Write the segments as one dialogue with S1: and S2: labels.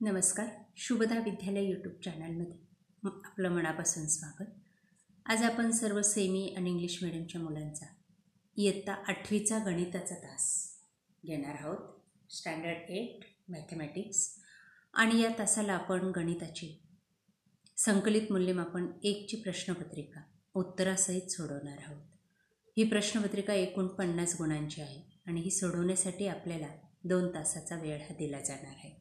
S1: नमस्कार. शुभदा विद्यालय यूट्यूब चॅनलमध्ये आपलं मनापासून स्वागत. आज आपण सर्व सेमी आणि इंग्लिश मिडियमच्या मुलांचा इयत्ता 8वीचा गणिताचा तास घेणार आहोत. Standard 8 mathematics. आणि या तासाला आपण गणिताची संकलित मूल्यमापन 1ची प्रश्नपत्रिका उत्तरासहित सोडवणार आहोत. ही प्रश्नपत्रिका एकूण 50 गुणांची आहे आणि ही सोडवण्यासाठी आपल्याला 2 तासाचा वेळ हा दिला जाणार आहे.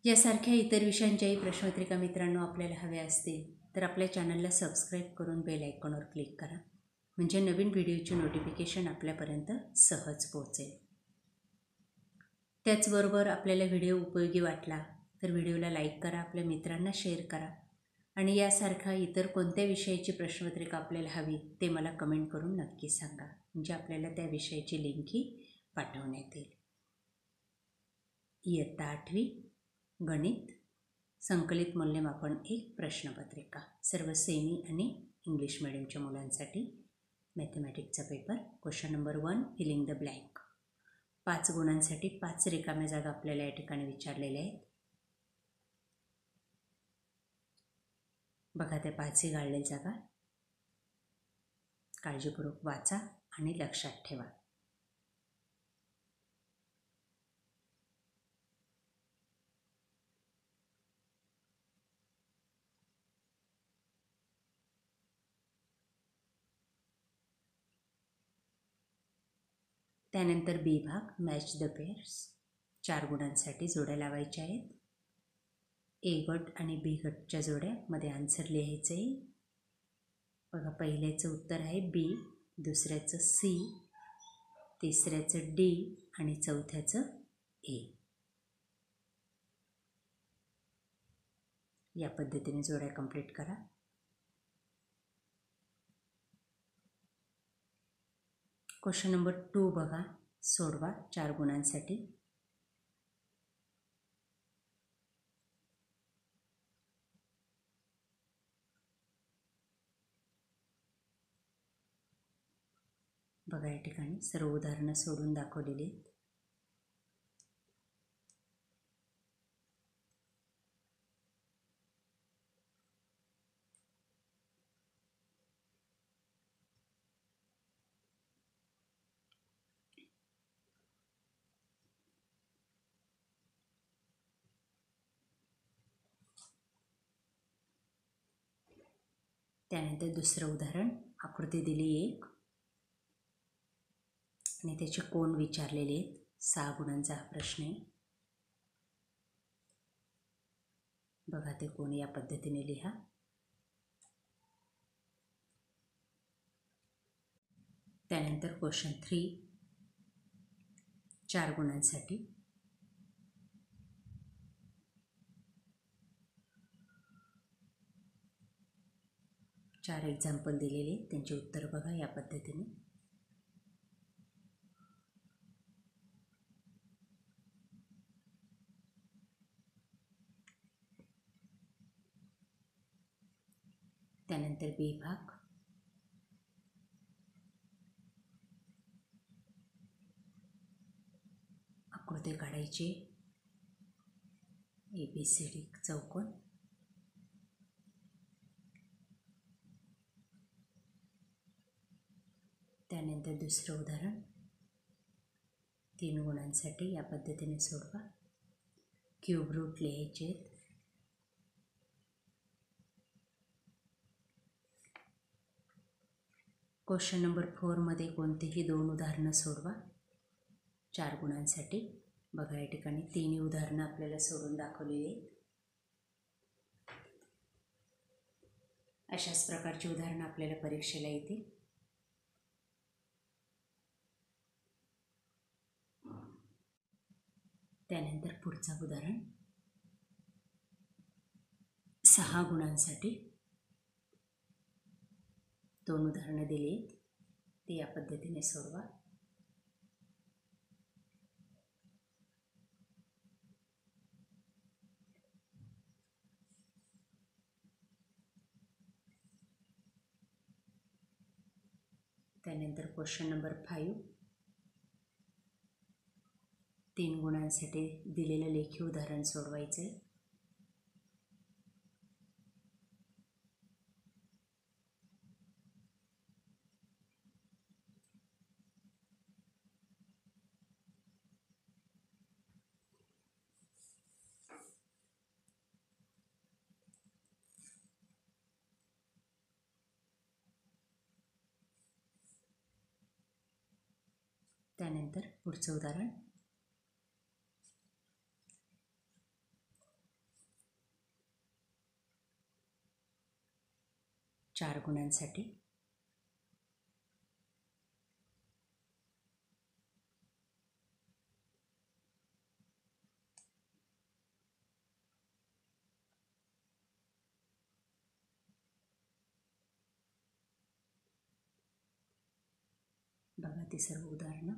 S1: यासारख्या इतर विषयांच्याही प्रश्नपत्रिका मित्रांनो आपल्याला हव्या असतील तर आपल्या चॅनलला सबस्क्राईब करून बेल आयकॉनवर क्लिक करा, म्हणजे नवीन व्हिडिओची नोटिफिकेशन आपल्यापर्यंत सहज पोहोचेल. त्याचबरोबर आपल्याला व्हिडिओ उपयोगी वाटला तर व्हिडिओला लाईक करा, आपल्या मित्रांना शेअर करा आणि यासारखा इतर कोणत्या विषयाची प्रश्नपत्रिका आपल्याला हवी ते मला कमेंट करून नक्की सांगा, म्हणजे आपल्याला त्या विषयाची लिंकही पाठवण्यात येईल. इयत्ता 8वी गणित संकलित मूल्यमापन 1 प्रश्नपत्रिका, सर्व सेमी आणि इंग्लिश मिडियमच्या मुलांसाठी मॅथमॅटिक्सचा पेपर. Question number 1, filling the blank. 5 गुणांसाठी 5 रिकाम्या जागा आपल्याला या ठिकाणी विचारलेल्या आहेत. बघा त्या 5ही गाळलेल्या जागा काळजीपूर्वक वाचा आणि लक्षात ठेवा. त्यानंतर बी भाग, मॅच द पेअर्स. 4 गुणांसाठी जोड्या लावायच्या आहेत. ए गट आणि बी गटच्या जोड्यामध्ये आन्सर लिहायचं आहे. बघा पहिल्याचं उत्तर आहे बी, दुसऱ्याचं सी, तिसऱ्याचं डी आणि चौथ्याचं ए. या पद्धतीने जोड्या कंप्लीट करा. क्वेश्चन नंबर 2 बघा, सोडवा. 4 गुणांसाठी. बघा या ठिकाणी सर्व उदाहरणं सोडून दाखवलेली आहेत. त्यानंतर दुसरं उदाहरण, आकृती दिली 1 आणि त्याचे कोण विचारलेले आहेत. 6 गुणांचा हा प्रश्न आहे. बघा ते कोण या पद्धतीने लिहा. त्यानंतर क्वेश्चन 3, 4 गुणांसाठी. चार एक्झाम्पल दिलेले, त्यांचे उत्तर बघा या पद्धतीने. त्यानंतर बी भाग, आकृती काढायची ABCD चौकोन. त्यानंतर दुसरं उदाहरण 3 गुणांसाठी. या पद्धतीने सोडवा. क्यूब रूट लिहायचे आहेत. क्वेश्चन नंबर 4 मध्ये कोणतेही 2 उदाहरणं सोडवा 4 गुणांसाठी. बघा या ठिकाणी 3 उदाहरणं आपल्याला सोडून दाखवलेली आहेत. अशाच प्रकारची उदाहरणं आपल्याला परीक्षेला येतील. त्यानंतर पुढचं उदाहरण 6 गुणांसाठी. 2 उदाहरणं दिली आहेत, ती या पद्धतीने सोडवा. त्यानंतर क्वेश्चन नंबर 5, 3 गुणांसाठी दिलेलं लेखी उदाहरण सोडवायचं आहे. त्यानंतर पुढचं उदाहरण. चार गुणांसाठी बघा ती सर्व उदाहरणं.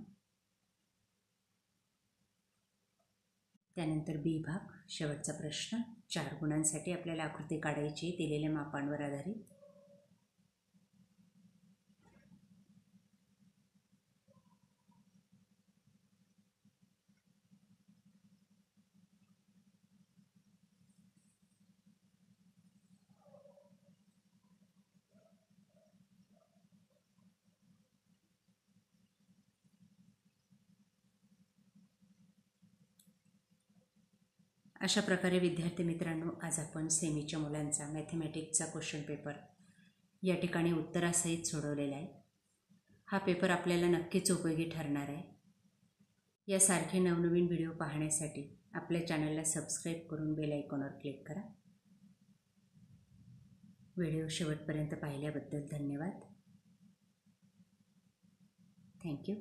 S1: त्यानंतर बी भाग, शेवटचा प्रश्न. 4 गुणांसाठी आपल्याला आकृती काढायची दिलेल्या मापांवर आधारित. अशा प्रकारे विद्यार्थी मित्रांनो, आज आपण सेमीच्या मुलांचा मॅथमॅटिक्सचा क्वेश्चन पेपर या ठिकाणी उत्तरासहित सोडवलेला आहे. हा पेपर आपल्याला नक्कीच उपयोगी ठरणार आहे. यासारखे नवनवीन व्हिडिओ पाहण्यासाठी आपल्या चॅनलला सबस्क्राईब करून बेल आयकॉनवर क्लिक करा. व्हिडिओ शेवटपर्यंत पाहिल्याबद्दल धन्यवाद. थँक्यू.